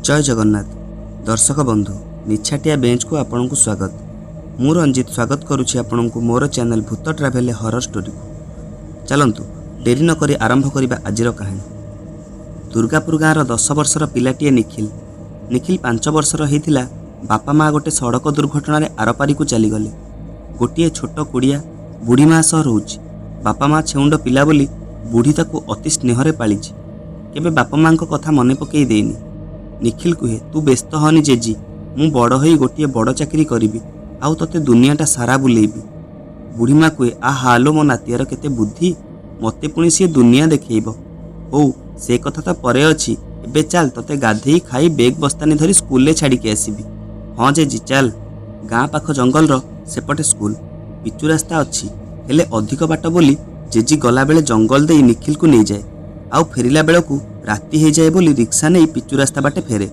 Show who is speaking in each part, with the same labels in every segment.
Speaker 1: जय जगन्नाथ दर्शक बंधु निछाटिया बेंच को आपण को स्वागत। मु रंजित स्वागत करुछि आपण को मोर चैनल भूत ट्रावेल हॉरर स्टोरी को। चलंतु डेरी न करी आरंभ करिबा आजिर कहानी। दुर्गापुर गाँव 10 वर्षर पिलाटीए निखिल 5 वर्षर होइथिला। बापा माँ गोटे सड़क दुर्घटन आरपारी को चलीगले। गोटे छोट कुड़िया बुढ़ी माँ सह रोच। बापा माँ छेउंड पिला बोली बुढ़ी ताकू अति स्नेहरे पाली। केबे बापा माँ कथा मने पकई देनी। निखिल कहे तू व्यस्त हनी जेजी, मु बड़ हो गोटे बड़ चाकरी करी आउ तते दुनियाटा सारा बुलेबी। बुढ़ी माँ कहे आ हालो मो नातियार केते बुद्धि, मते पुणी सी दुनिया देखैब। हो से कथा तो परे अछि, एबे चल तते गाधेई खाई बेग बस्तानी धरी स्कूल छाड़ी के आसीबी। हाँ जेजी चल। गाँ पाख जंगल रो सेपटे स्कूल पिचु रास्ता अच्छी, हेले अधिक बाट बोली जेजी गला बेले जंगल दे निखिल को नहीं जाए। आउ फेरिला बेलू राति हो जाए बोली रिक्शा नहीं पिचु रास्ता बाटे फेरे।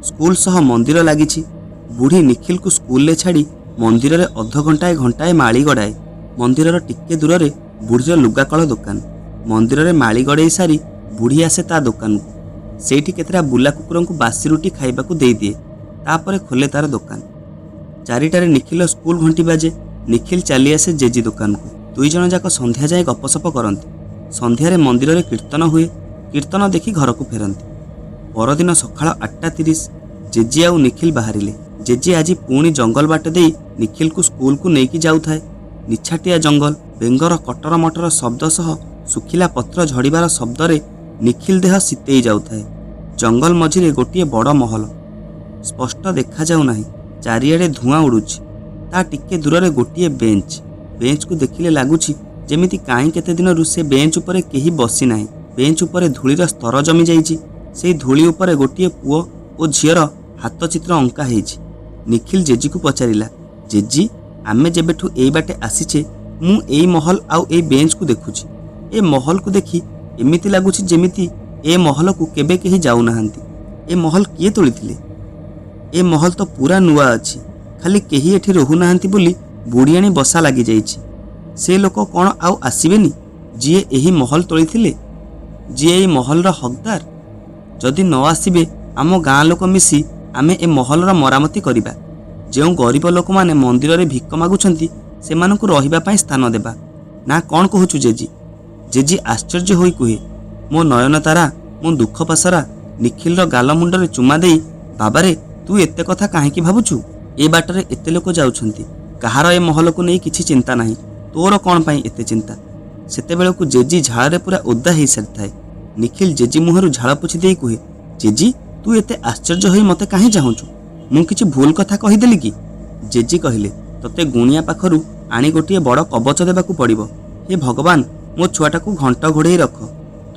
Speaker 1: स्कूल सह मंदिर लगी। बुढ़ी निखिल को स्कूल ले छाड़ी मंदिर रे अध घंटाए घंटाए माली गड़ाए। मंदिर टिके दूर रे बुढ़ीर लुगाकल दुकान। मंदिर रे माली गड़े सारी बुढ़ी आसे ता दुकान को। सेठी केतेटा बुला कुकुर को बासी रुटी खाइबाकू दे दिए, तापर खोले तार दुकान। 4टारे निखिल स्कूल घंटी बाजे। निखिल चली आसे जेजी दुकान को। दुई जन जाक संध्या जाए गपसप करती। संध्यारे मंदिर रे कीर्तन हुए। कीर्तन देखी घर को फेरती। परदिन सकाळ 8:30 जेजी आउ निखिल बाहरिले। जेजी आज पुणी जंगल बाट दे निखिल को स्कूल को लेकिन जाऊए। निछाटिया जंगल बेंगर कटर मटर शब्द सह सुखिला पत्र झड़ीबार शब्द रे निखिल देह शीतई जाऊए। जंगल मझिरे गोटे बड़ महल स्पष्ट देखा जाऊ नाही। चारिआडे धुआं उड़ुछि। ता टिके दूर रे गोटे बेंच। बेंच को देखिले लागुछि जेमिति काई केते दिनरु से बेंच उपरे केही बसी नाही। बेंच उपरे धूलीर स्तर जमी जाइछि। सेई धूली उपरे गोटे पुओ और झीर हाथ चित्र अंका हेछि। निखिल जेजी को पचारिला, जेजी आमे जेबेठु एई बाटे आसीछे मु एई महल आउ एई बेंच को देखुछि। ए महल को देखी एमिति लागुछि जेमिति ए महल को केबे केही जाऊ नाहांती। ए महल किए तोलिथिले? ए महल तो पूरा नुआ अछि, खाली केही एठी रहु नाहांती बोली बुढ़ियाणी बसा लागि जाइछि। से लोक कौन आउ आसबेनि जी एही महल तोलिथिले, जी ए महलर हकदार? जदि न आसबे आम गाँ लोक मिसी आमे ए महलर मरामती करिबा। जो गरीब लोक माने मंदिर रे भिक मागुछंती सेमानकु रहिबा पई स्थान देबा ना। कौन कहूछु जेजी? जेजी आश्चर्य होई कहे मो नयन तारा, मो दुख पासरा। निखिल गाल मुंडरे चुमा देई बाबारे तू एते कथा काहेकि भाबुछु? ए बाटरे एते लोक जाउछंती, कहार ए महल को नहीं किछि चिंता नाही, तोर कौन पाई एते चिंता? सेते बेलकु जेजी झाड़े पूरा ओदा हो सारी थाए। निखिल जेजी मुहरु झाड़ पोछि देई कहे जेजी तू एते आश्चर्य होई मते काहे चाहुछु? मु किछि भूल कथा कहिदेली कि? जेजी कहिले तते गुणिया पाखरु आनी गोटे बड़ कवच देबाकू पड़िबो। हे भगवान मो छुआटाकू घंट घोड़े रख।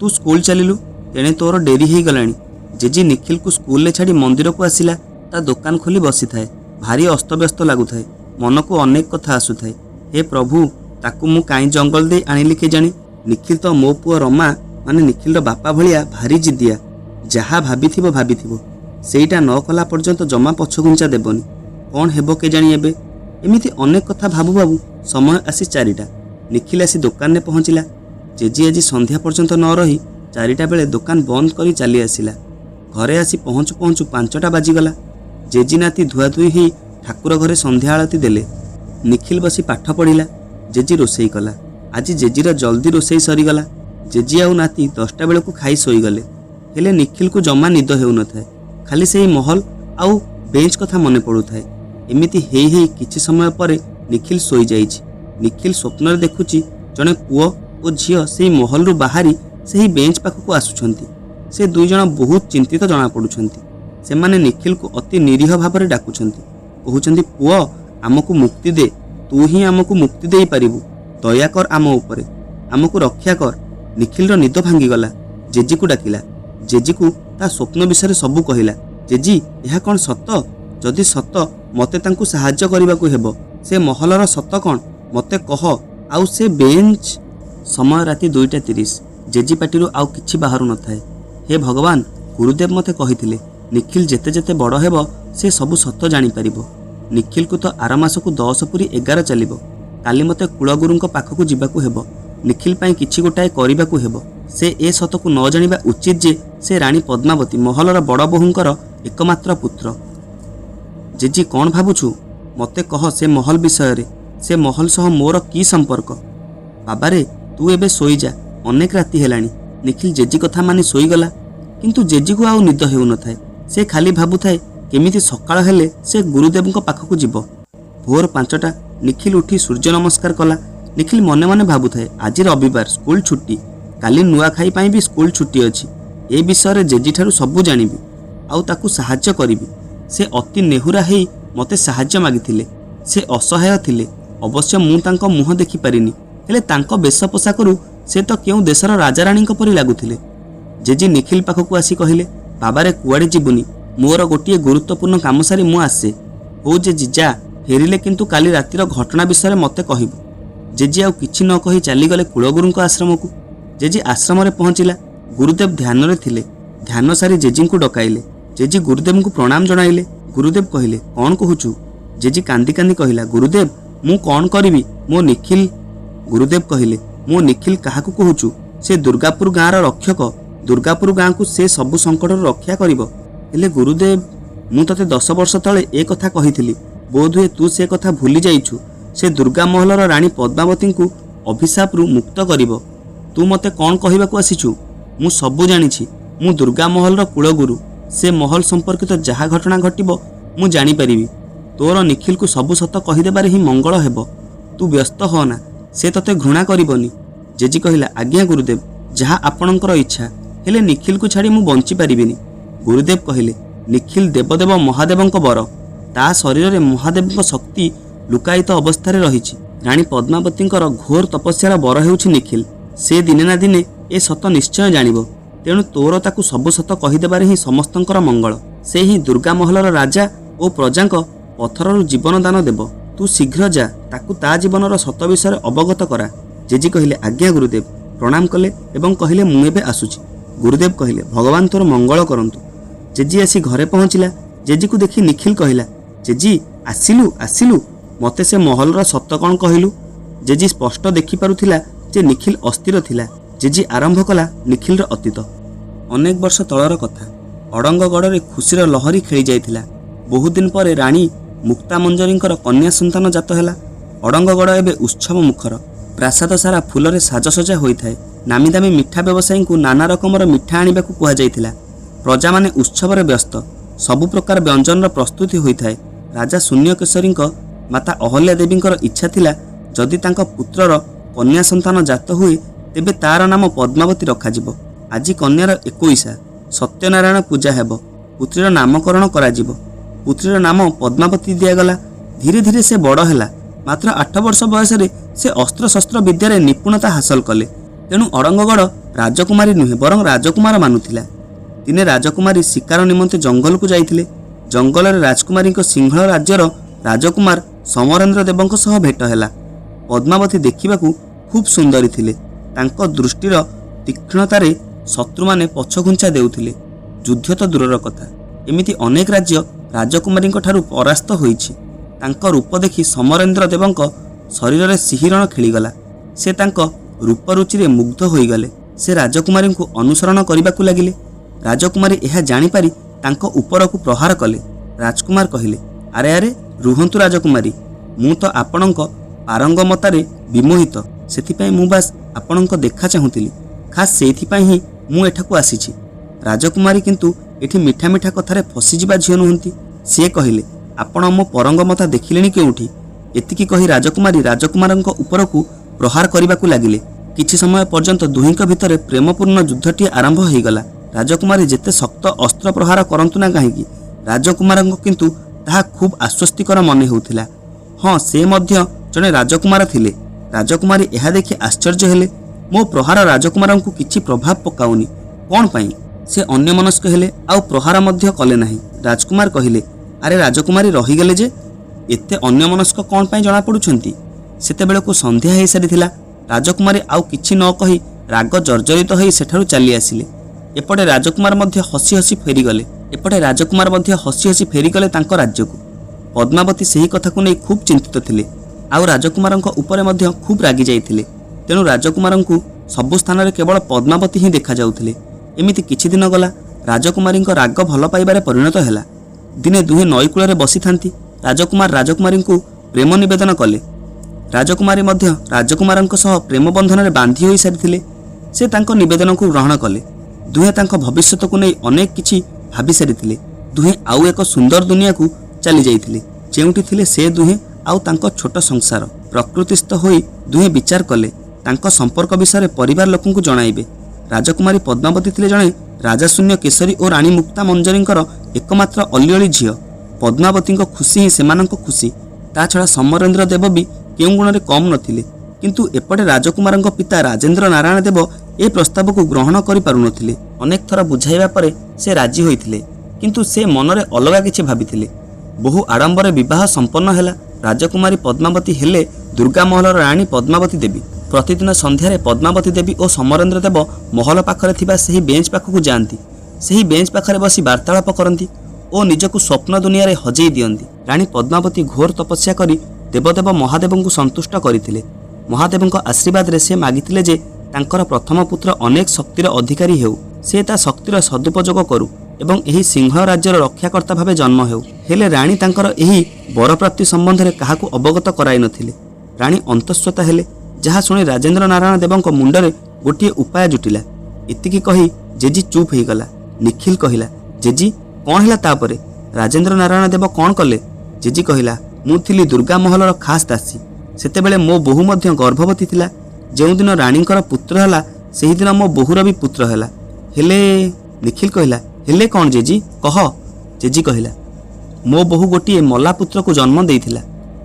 Speaker 1: तू स्कूल चलिलु तेणे तोर डेरी हो गलानी। जेजी निखिल को स्कूल ले छाड़ी मंदिर को आसिला। ता दुकान खोली बसी थाए। भारी अस्तव्यस्त लागुथाए। मन को अनेक कथा आसुथाए। हे प्रभु ताकू मु काई जंगल दे आनिली के जानी? निखिल तो मो पुओ रमा माने निखिल बापा भलिया भारी जिदिया। जहा भाबिथिबो सेईटा न कला पर्यंत जमा पछगुंचा देबनी। कौन हेबो के जानी? एबे एमिति अनेक कथा भाबू भाबू समय आसी 4टा। निखिल आसी दुकान ने पहुंचिला। जेजी आज संध्या पर्यंत न रही 4टा बेले दुकान बंद करी चली आसिला। घरे आसी पहुंचु पहुंचु 5टा बाजिगला। जेजी नाती धुआधुई ही ठाकुर घरे संध्या आळती देले। निखिल बसी पाठ पढ़िला। जेजी रोसई कला। आज जेजीर जल्दी रोसई सरीगला। जेजी आउ नाती 10टा बेलू खाई शोईगले। हेले निखिल को जमा निद हेउ न थाए। खाली से महल आउ बेंच कथा मने पड़ू थाए। एमिति हेई हेई किछि समय परे निखिल सोई जाइछि। निखिल स्वप्न रे देखुछि जने पुओ और झियो सेई महल रु बाहरी सेही बेंच पाखकु आसुछंती। से दुई जन बहुत चिंतित जना पड़ुछंती। सेमाने निखिल को अति निरीह भाबरे डाकुछंती। कहउछंती पुओ आमको मुक्ति दे, तू ही आमको मुक्ति देई पारिबु। दया कर आम उपरे, आमको रक्षा कर। निखिल रो निद भांगी गला। जेजी को डाकिला। जेजी को ता स्वप्न विषय सबू कहिला। जेजी यह कौन सत? जदि सत मते तांकु सहाय्य करिबाकू हेबो। से महलर सत कौन मते कह। आउ से बेंच? समय राति 2:30। जेजी पाटिरु आउ किछि बाहरु न थाए। हे भगवान गुरुदेव मते कहिथिले निखिल जेते जेते बड़ हेबो से सबू सत जानि पारिबो। निखिल को तो आर मास को 10 पुरी 11 चलिबो। काली मते कुलगुरुंक पाखकु जिबाकू हेबो। निखिल पाई किछि गोटाए करिबाकू हेबो। से ए सत को न जानिबा उचित जे से रानी पद्मावती महलर बड़ बोहूंकर एकमात्र पुत्र। जेजी कौन भावुछु मते कह से महल विषय से महल सह मोर की संपर्क। बाबारे तू एबे सोई जा, अनेक राति हेलानी। निखिल जेजी कथा मानि सोईगला, किंतु जेजी को आउ निद हेउ न थाए। से खाली भाबुथाए केमिति सकाळ हेले से गुरुदेवଙ୍କ पाखକୁ ଯିବ। भोर 5टा निखिल उठी सूर्य नमस्कार कला। निखिल मने मने भाबुथाए आज रविवार स्कूल छुट्टी, काली नुआ खाई पाई भी स्कूल छुट्टी अछि। ए विषय जेजी ठारू सबु जानिबी आउ ताकू सहाय्य करिबी। से अति नेहुरा हेई मते सहाय्य मागिथिले। से असहाय थिले, अवश्य मु तांको मुह देखि पारिनी, हेले तांको बेश पोषाकरू से तो केउ देशर राजा राणीଙ୍କ परि लागुथिले। जेजी निखिल पाखକୁ आसी कहिले, बाबारे कुआडे जिबुनी, मोर गोटिए गुरुत्वपूर्ण काम सारी मु आसे। हो जेजी जा, फेरिले किंतु काली रातिर घटना विषय मते कहिबु। जेजी आउ किछि न कहि चली गले कुलगुरुଙ୍କ आश्रमକୁ। जेजी आश्रम रे पहुंचिला। गुरुदेव ध्यान रे थिले। ध्यान सारी जेजीଙ୍କୁ डकाइले। जेजी गुरुदेवଙ୍କୁ प्रणाम जणाइले। गुरुदेव कहिले, कौन कहूछु? जेजी कांदी कांदी कहिला, गुरुदेव मु कौन करिवि, मो निखिल। गुरुदेव कहिले, मो निखिल काहाकू कहूछु? से दुर्गापुर गाँर रक्षक। दुर्गापुर गाँ को से सबु संकट रक्षा करिवो। हेले गुरुदेव मु तते 10 वर्ष तले ए कथा कहिथिली, बोधुए तू से कथा भूली जाइछु। से दुर्गा महलर रानी पद्मावती को अभिशाप रु मुक्त करिवो। तू मते कौन कहिबाकू आसीछु? मु सबु जानिछि। मु दुर्गा महलर कुलगुरु। से महल संपर्कित जहा घटना घटिबो मु जानि परिबि। तोर निखिल को सबु सत कहिदेबारे ही मंगल हेबो। तू व्यस्त हो ना, से तते घृणा करिवनी। जेजी कहिला, आज्ञा गुरुदेव, जहा आपणकर इच्छा, हेले निखिल को छाड़ी मु बंची पारिबिनी। गुरुदेव कहिले, निखिल देवदेव महादेवଙ୍କ बर। ता शरीर रे महादेवଙ୍କ शक्ति लुकायित अवस्था रही। रानी पद्मावतीଙ୍କର घोर तपस्यार बर हेउछि निखिल। से दिने ना दिने ए सत निश्चय जानिबो। तेणु तोर ताकू सबु सत कहिदेबारे ही समस्तंकर मंगल। से ही दुर्गा महलर राजा और प्रजांक पथररु जीवन दान देव। तू शीघ्र जा, ताकू ता जीवनर सत विषय अवगत करा। जेजी कहिले, आज्ञा गुरुदेव। प्रणाम कले एवं कहिले, मु एबे आसुछि। गुरुदेव कहिले, भगवान तोर मंगल करंतु। जेजी आसी घरे पहुंचिला। जेजी को देखि निखिल कहिला, जेजी आसिलु आसिलु, मते से महलर सत कौन कहिलु। जेजी स्पष्ट देखि पारुथिला जे निखिल अस्थिर थिला। जेजी आरंभ कला निखिलर अतीत। अनेक वर्ष तलर कथा। अड़ंगगढ़ खुशीर लहरी खेली जाइथिला। बहुत दिन पर रानी मुक्ता मंजरींकर कन्या संतान जात हैला। अड़ंगगढ़ एबे उत्सव मुखर। प्रासाद सारा फूलरे साजसजा होइथाए। नामी दामी मिठा व्यवसायी को नाना रकमर मिठा आनिबाकू कुहा जाइथिला। प्रजा माने उत्सव व्यस्त। सबु प्रकार व्यंजन प्रस्तुति होइथाए। राजा शून्यकेशरींक माता अहल्या देवींकर इच्छा थिला, जदि तांक पुत्रर कन्या संतान जात हुए तेबे तार नाम पद्मावती रखाजिब। आज कन्यार 21 सत्यनारायण पूजा हेब। पुत्रीर नामकरण कराजिब। पुत्रीर नाम पद्मावती दियागला। धीरे धीरे से बड़ हैला। मात्र 8 वर्ष बयस से अस्त्र शस्त्र विद्यार निपुणता हासिल कले। तेणु अड़ंगगढ़ राजकुमारी नुहे बरं राजकुमार मानुथिला। दिने राजकुमारी शिकार निमंते जंगल को जाइथिले। जंगल रे राजकुमारी सिंहल राज्यर राजकुमार समरेंद्र देवंक सह भेट हैला। पद्मावती देखिबाकू खूब सुंदरी थिले। तांको दृष्टिर तीक्ष्णतारे शत्रु माने पछघुंचा देउथिले। युद्ध तो दूरर कथा, एमिति अनेक राज्य राजकुमारी ठारू परास्त होइछि। तांको रूप देखि समरेंद्र देवंक शरीर रे सिहिरण खेलीगला। से तांको रूपरुचि रे मुग्ध होइगले। से राजकुमारी को अनुसरण करिबाकू लागिले। राजकुमारी एहा जानि पारि तांको उपरकू प्रहार कले। राजकुमार कहिले, अरे अरे रुहंतु राजकुमारी, मु तो आपणक पारंगमतारे विमोहित। सेथिपाई मु बास आपणक देखा चाहुतिली। खास सेथिपाई ही मु एठाकू आसीछि। राजकुमारी किंतु एठी मिठा मिठा कथारे फसीजिबा झियो नुहंती। से कहिले, आपण मो परंगमता देखिलेनी केउठी? एतिकी कही राजकुमारी राजकुमारଙ୍କ उपरकू प्रहार करिबाकू लागिले। किछि समय पर्यंत दुहिंक भितरे प्रेमपूर्ण युद्धटी आरंभ होइगला। राजकुमारी जेते शक्त अस्त्र प्रहार करंतु ना काहेकि, राजकुमारଙ୍କ किंतु ताहा खूब आश्वस्तिकर मने होउथिला। हाँ, से मध्य जने राजकुमार थिले। राजकुमारी एहा देखि आश्चर्य हेले। मो प्रहार राजकुमारଙ୍କୁ किछि प्रभाव पकाउनी, कोन पई? से अन्यमनस्क हेले आउ प्रहार मध्य कले नाही। राजकुमार कहिले, अरे राजकुमारी रहीगले जे, एते अन्यमनस्क कोन पई जणा पडुछंती? सेतेबेलकू संध्या हेई सारिथिला। राजकुमारी आउ किछि न कहि राग जर्जरित होई सेठारु चली आसिले। एपटे राजकुमार मध्य हसी हसी फेरीगले तांको राज्यकू। पद्मावती सेही कथाकू नै खूब चिंतित थिले। आउ राजकुमारଙ୍କ उपरे मध्य खूब रागी जाइथिले। तेणु राजकुमारଙ୍କୁ सबु स्थान रे केवल पद्मावती ही देखा जाउथिले। एमिति किछि दिन गला। ରାଜକୁମାରୀଙ୍କ ରାଗ ଭଲ ପାଇବାରେ ପରିଣତ ହେଲା। ଦିନେ ଦୁହେଁ ନଈକୂଳରେ ବସିଥାନ୍ତି। ରାଜକୁମାର ରାଜକୁମାରୀଙ୍କୁ ପ୍ରେମ ନିବେଦନ କଲେ। ରାଜକୁମାରୀ ମଧ୍ୟ ରାଜକୁମାରଙ୍କ ସହ ପ୍ରେମ ବନ୍ଧନରେ ବାନ୍ଧି ହୋଇସାରିଥିଲେ। ସେ ତାଙ୍କ ନିବେଦନକୁ ଗ୍ରହଣ କଲେ। ଦୁହେଁ ତାଙ୍କ ଭବିଷ୍ୟତକୁ ନେଇ ଅନେକ କିଛି ଭାବି ସାରିଥିଲେ। ଦୁହେଁ ଆଉ ଏକ ସୁନ୍ଦର ଦୁନିଆକୁ ଚାଲି ଯାଇଥିଲେ, ଯେଉଁଠି ଥିଲେ ସେ ଦୁହେଁ ଆଉ ତାଙ୍କ ଛୋଟ ସଂସାର। ପ୍ରକୃତିସ୍ଥ ହୋଇ ଦୁହେଁ ବିଚାର କଲେ ତାଙ୍କ ସମ୍ପର୍କ ବିଷୟରେ ପରିବାର ଲୋକଙ୍କୁ ଜଣାଇବେ। ରାଜକୁମାରୀ ପଦ୍ମାବତୀ ଥିଲେ ଜଣେ ରାଜାଶୂନ୍ୟ କେଶରୀ ଓ ରାଣୀ ମୁକ୍ତା ମଞ୍ଜରୀଙ୍କର ଏକମାତ୍ର ଅଲିଅଳି ଝିଅ। ପଦ୍ମାବତୀଙ୍କ ଖୁସି ହିଁ ସେମାନଙ୍କ ଖୁସି। ତା ଛଡ଼ା ସମରେନ୍ଦ୍ର ଦେବ ବି କେଉଁ ଗୁଣରେ କମ୍ ନଥିଲେ। କିନ୍ତୁ ଏପଟେ ରାଜକୁମାରଙ୍କ ପିତା ରାଜେନ୍ଦ୍ର ନାରାୟଣ ଦେବ ଏ ପ୍ରସ୍ତାବକୁ ଗ୍ରହଣ କରିପାରୁନଥିଲେ। ଅନେକ ଥର ବୁଝାଇବା ପରେ ସେ ରାଜି ହୋଇଥିଲେ, କିନ୍ତୁ ସେ ମନରେ ଅଲଗା କିଛି ଭାବିଥିଲେ। ବହୁ ଆଡ଼ମ୍ବରରେ ବିବାହ ସମ୍ପନ୍ନ ହେଲା। ରାଜକୁମାରୀ ପଦ୍ମାବତୀ ହେଲେ ଦୁର୍ଗା ମହଲର ରାଣୀ ପଦ୍ମାବତୀ ଦେବୀ। ପ୍ରତିଦିନ ସନ୍ଧ୍ୟାରେ ପଦ୍ମାବତୀ ଦେବୀ ଓ ସମରେନ୍ଦ୍ର ଦେବ ମହଲ ପାଖରେ ଥିବା ସେହି ବେଞ୍ଚ ପାଖକୁ ଯାଆନ୍ତି। ସେହି ବେଞ୍ଚ ପାଖରେ ବସି ବାର୍ତ୍ତାଳାପ କରନ୍ତି ଓ ନିଜକୁ ସ୍ୱପ୍ନ ଦୁନିଆରେ ହଜେଇ ଦିଅନ୍ତି। ରାଣୀ ପଦ୍ମାବତୀ ଘୋର ତପସ୍ୟା କରି ଦେବଦେବ ମହାଦେବଙ୍କୁ ସନ୍ତୁଷ୍ଟ କରିଥିଲେ। ମହାଦେବଙ୍କ ଆଶୀର୍ବାଦରେ ସେ ମାଗିଥିଲେ ଯେ ତାଙ୍କର ପ୍ରଥମ ପୁତ୍ର ଅନେକ ଶକ୍ତିର ଅଧିକାରୀ ହେଉ, ସେ ତା ଶକ୍ତିର ସଦୁପଯୋଗ କରୁ ଏବଂ ଏହି ସିଂହ ରାଜ୍ୟର ରକ୍ଷାକର୍ତ୍ତା ଭାବେ ଜନ୍ମ ହେଉ। ହେଲେ ରାଣୀ ତାଙ୍କର ଏହି ବରପ୍ରାପ୍ତି ସମ୍ବନ୍ଧରେ କାହାକୁ ଅବଗତ କରାଇ ନଥିଲେ। ରାଣୀ ଅନ୍ତଃସ୍ୱତା ହେଲେ, ଯାହା ଶୁଣି ରାଜେନ୍ଦ୍ର ନାରାୟଣ ଦେବଙ୍କ ମୁଣ୍ଡରେ ଗୋଟିଏ ଉପାୟ ଜୁଟିଲା। ଏତିକି କହି ଜେଜି ଚୁପ୍ ହୋଇଗଲା। ନିଖିଲ କହିଲା, ଜେଜି କ'ଣ ହେଲା ତାପରେ? ରାଜେନ୍ଦ୍ର ନାରାୟଣ ଦେବ କ'ଣ କଲେ? ଜେଜି କହିଲା, ମୁଁ ଥିଲି ଦୁର୍ଗା ମହଲର ଖାସ୍ ଦାସୀ। ସେତେବେଳେ ମୋ ବୋହୂ ମଧ୍ୟ ଗର୍ଭବତୀ ଥିଲା। ଯେଉଁଦିନ ରାଣୀଙ୍କର ପୁତ୍ର ହେଲା ସେହିଦିନ ମୋ ବୋହୂର ବି ପୁତ୍ର ହେଲା। ହେଲେ ନିଖିଲ କହିଲା, ହେଲେ କ'ଣ ଜେଜି କହ? ଜେଜି କହିଲା, ମୋ ବୋହୂ ଗୋଟିଏ ମଲା ପୁତ୍ରକୁ ଜନ୍ମ ଦେଇଥିଲା,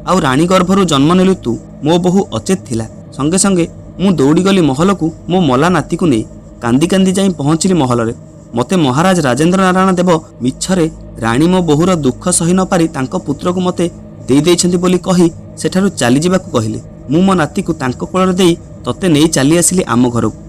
Speaker 1: ଆଉ ରାଣୀ ଗର୍ଭରୁ ଜନ୍ମ ନେଲୁ ତୁ। ମୋ ବୋହୂ ଅଚେତ ଥିଲା। ସଙ୍ଗେ ସଙ୍ଗେ ମୁଁ ଦୌଡ଼ିଗଲି ମହଲକୁ ମୋ ମଲା ନାତିକୁ ନେଇ। କାନ୍ଦି କାନ୍ଦି ଯାଇ ପହଞ୍ଚିଲି ମହଲରେ। ମୋତେ ମହାରାଜ ରାଜେନ୍ଦ୍ର ନାରାୟଣ ଦେବ ମିଛରେ ରାଣୀ ମୋ ବୋହୂର ଦୁଃଖ ସହି ନ ପାରି ତାଙ୍କ ପୁତ୍ରକୁ ମୋତେ ଦେଇଛନ୍ତି ବୋଲି କହି ସେଠାରୁ ଚାଲିଯିବାକୁ କହିଲେ। ମୁଁ ମୋ ନାତିକୁ ତାଙ୍କ କୋଳରେ ଦେଇ ତତେ ନେଇ ଚାଲି ଆସିଲି ଆମ ଘରକୁ।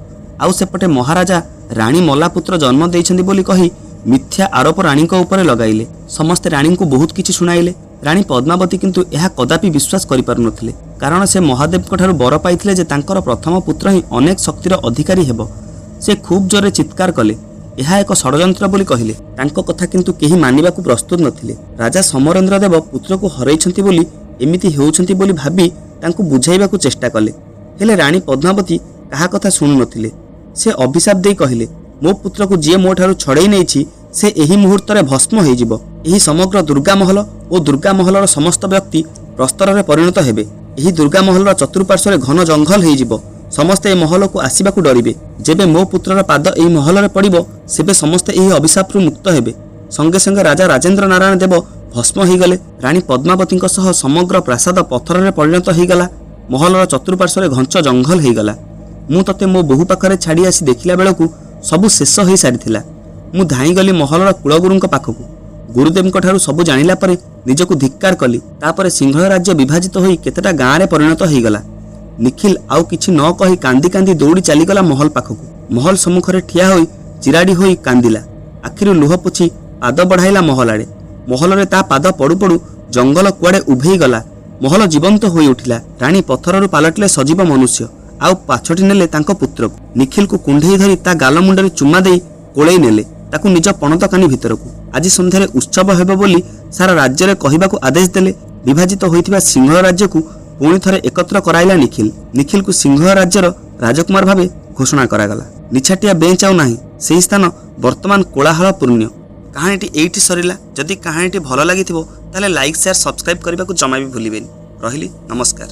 Speaker 1: ଆଉ ସେପଟେ ମହାରାଜା ରାଣୀ ମଲା ପୁତ୍ର ଜନ୍ମ ଦେଇଛନ୍ତି ବୋଲି କହି ମିଥ୍ୟା ଆରୋପ ରାଣୀଙ୍କ ଉପରେ ଲଗାଇଲେ। ସମସ୍ତେ ରାଣୀଙ୍କୁ ବହୁତ କିଛି ଶୁଣାଇଲେ। ରାଣୀ ପଦ୍ମାବତୀ କିନ୍ତୁ ଏହା କଦାପି ବିଶ୍ୱାସ କରିପାରୁନଥିଲେ, କାରଣ ସେ ମହାଦେବଙ୍କ ଠାରୁ ବର ପାଇଥିଲେ ଯେ ତାଙ୍କର ପ୍ରଥମ ପୁତ୍ର ହିଁ ଅନେକ ଶକ୍ତିର ଅଧିକାରୀ ହେବ। ସେ ଖୁବ୍ ଜୋରରେ ଚିତ୍କାର କଲେ, ଏହା ଏକ ଷଡ଼ଯନ୍ତ୍ର ବୋଲି କହିଲେ। ତାଙ୍କ କଥା କିନ୍ତୁ କେହି ମାନିବାକୁ ପ୍ରସ୍ତୁତ ନଥିଲେ। ରାଜା ସମରେନ୍ଦ୍ର ଦେବ ପୁତ୍ରକୁ ହରାଇଛନ୍ତି ବୋଲି ଏମିତି ହେଉଛନ୍ତି ବୋଲି ଭାବି ତାଙ୍କୁ ବୁଝାଇବାକୁ ଚେଷ୍ଟା କଲେ। ହେଲେ ରାଣୀ ପଦ୍ମାବତୀ କାହା କଥା ଶୁଣୁନଥିଲେ। ସେ ଅଭିଶାପ ଦେଇ କହିଲେ, ମୋ ପୁତ୍ରକୁ ଯିଏ ମୋ ଠାରୁ ଛଡ଼େଇ ନେଇଛି ସେ ଏହି ମୁହୂର୍ତ୍ତରେ ଭସ୍ମ ହୋଇଯିବ। ଏହି ସମଗ୍ର ଦୁର୍ଗା ମହଲ ଓ ଦୁର୍ଗା ମହଲର ସମସ୍ତ ବ୍ୟକ୍ତି ପ୍ରସ୍ତରରେ ପରିଣତ ହେବେ। ଏହି ଦୁର୍ଗା ମହଲର ଚତୁଃପାର୍ଶ୍ୱରେ ଘନ ଜଙ୍ଗଲ ହୋଇଯିବ। ସମସ୍ତେ ଏ ମହଲକୁ ଆସିବାକୁ ଡରିବେ। ଯେବେ ମୋ ପୁତ୍ରର ପାଦ ଏହି ମହଲରେ ପଡ଼ିବ ସେବେ ସମସ୍ତେ ଏହି ଅଭିଶାପରୁ ମୁକ୍ତ ହେବେ। ସଙ୍ଗେ ସଙ୍ଗେ ରାଜା ରାଜେନ୍ଦ୍ର ନାରାୟଣ ଦେବ ଭସ୍ମ ହୋଇଗଲେ। ରାଣୀ ପଦ୍ମାବତୀଙ୍କ ସହ ସମଗ୍ର ପ୍ରାସାଦ ପଥରରେ ପରିଣତ ହୋଇଗଲା। ମହଲର ଚତୁଃପାର୍ଶ୍ୱରେ ଘଞ୍ଚ ଜଙ୍ଗଲ ହୋଇଗଲା। ମୁଁ ତତେ ମୋ ବୋହୂ ପାଖରେ ଛାଡ଼ି ଆସି ଦେଖିଲା ବେଳକୁ ସବୁ ଶେଷ ହୋଇସାରିଥିଲା। ମୁଁ ଧାଇଁଗଲି ମହଲର କୁଳଗୁରୁଙ୍କ ପାଖକୁ। ଗୁରୁଦେବଙ୍କ ଠାରୁ ସବୁ ଜାଣିଲା ପରେ ନିଜକୁ ଧିକ୍କାର କଲି। ତାପରେ ସିଂହ ରାଜ୍ୟ ବିଭାଜିତ ହୋଇ କେତେଟା ଗାଁରେ ପରିଣତ ହୋଇଗଲା। ନିଖିଲ ଆଉ କିଛି ନ କହି କାନ୍ଦି କାନ୍ଦି ଦୌଡ଼ି ଚାଲିଗଲା ମହଲ ପାଖକୁ। ମହଲ ସମ୍ମୁଖରେ ଠିଆ ହୋଇ ଚିରାଡ଼ି ହୋଇ କାନ୍ଦିଲା। ଆଖିରୁ ଲୁହ ପୋଛି ପାଦ ବଢ଼ାଇଲା ମହଲ ଆଡ଼େ। ମହଲରେ ତା ପାଦ ପଡ଼ୁ ପଡ଼ୁ ଜଙ୍ଗଲ କୁଆଡ଼େ ଉଭେଇ ଗଲା। ମହଲ ଜୀବନ୍ତ ହୋଇ ଉଠିଲା। ରାଣୀ ପଥରରୁ ପାଲଟିଲେ ସଜୀବ ମନୁଷ୍ୟ, ଆଉ ପାଛୋଟି ନେଲେ ତାଙ୍କ ପୁତ୍ରକୁ। ନିଖିଲକୁ କୁଣ୍ଢେଇ ଧରି ତା ଗାଲ ମୁଣ୍ଡରେ ଚୁମା ଦେଇ କୋଳେଇ ନେଲେ ତାକୁ ନିଜ ପଣତ କାନି ଭିତରକୁ। ଆଜି ସନ୍ଧ୍ୟାରେ ଉତ୍ସବ ହେବ ବୋଲି ସାରା ରାଜ୍ୟରେ କହିବାକୁ ଆଦେଶ ଦେଲେ। ବିଭାଜିତ ହୋଇଥିବା ସିଂହ ରାଜ୍ୟକୁ ପୁଣି ଥରେ ଏକତ୍ର କରାଇଲା ନିଖିଲ। ନିଖିଲକୁ ସିଂହ ରାଜ୍ୟର ରାଜକୁମାର ଭାବେ ଘୋଷଣା କରାଗଲା। ନିଛାଟିଆ ବେଞ୍ଚ ଆଉ ନାହିଁ। ସେହି ସ୍ଥାନ ବର୍ତ୍ତମାନ କୋଳାହଳ ପୂର୍ଣ୍ଣ। କାହାଣୀଟି ଏଇଠି ସରିଲା। ଯଦି କାହାଣୀଟି ଭଲ ଲାଗିଥିବ ତାହେଲେ ଲାଇକ୍, ସେୟାର, ସବସ୍କ୍ରାଇବ୍ କରିବାକୁ ଜମା ବି ଭୁଲିବେନି। ରହିଲି, ନମସ୍କାର।